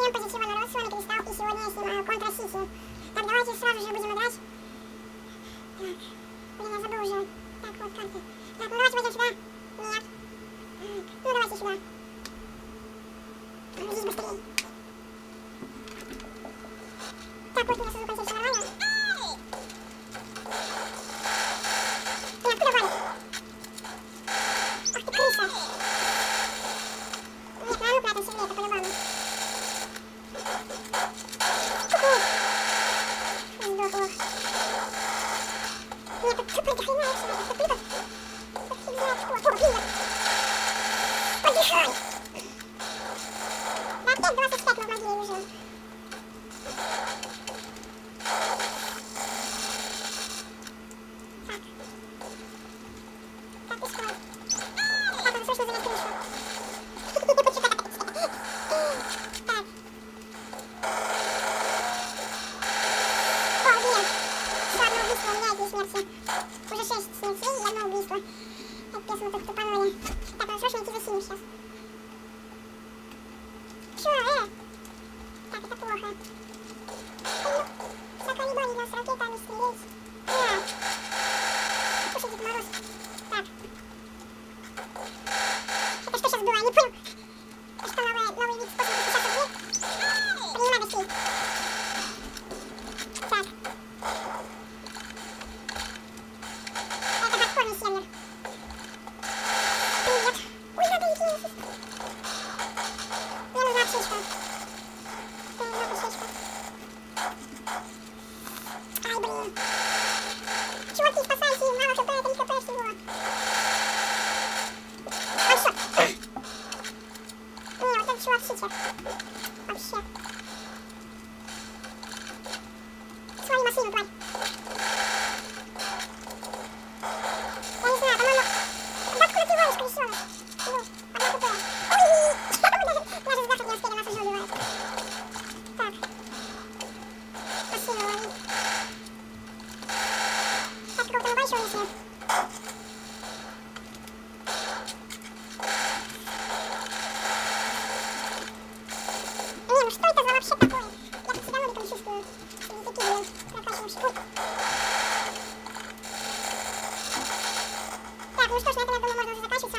Всем позитива, народ, с вами Кристалл, и сегодня я снимаю Contra City. Так, давайте сразу же будем играть. Так, блин, я забыл уже. Так, вот карты. Так, ну давайте пойдем сюда. Нет. Ну давайте сюда. Здесь быстрее. Так, вот у меня с звуком все нормально. Нет, откуда валит? Ах ты, крыса. Нет, ну а ну прятайся в лето, по-любому. Сдохло. Нет, тут тупо до хрена вообще, это тупо. Как фигня, что? О, привет. Подыхай. Да опять 25 мы в могиле лежим. Так. Так, и стой. Так, надо срочно занять крышу. Так. О, блин. Еще одно убийство у меня, эти смерти. Уже 6 смертей и одно убийство. Капец, мы тут тупанули. Так, надо срочно идти за синим сейчас. Чё, Так, это плохо. Всякого не гонит нас ракетами стрелять. Слушай, Дед Мороз. Так. Это что сейчас было? Я не понял. Это что, новый вид способа подключаться в дверь? Принимай гостей. Так. Это хардкорный сервер. Привет. Ой, надо идти. Мне нужна аптечка. Мне нужна аптечка. Ай, блин. Чуваки, спасайте, мало хп, 3 хп всего. А что? Не, вот этот чувак ситер. Вообще. Свою машину, тварь. Я не знаю, по-моему... Да откуда ты валишь, колесёныш? Ну, одна хп. Ой! Даже сдохнуть не успели, нас уже убивают. Так. Машину лови. Так, какого-то моба еще унесли. Не, ну что это за вообще такое? Я тут себя ноликом чувствую. Они такие, блин, прокачивающие. Ой. Так, ну что ж, на этом, я думаю, можно уже заканчивать.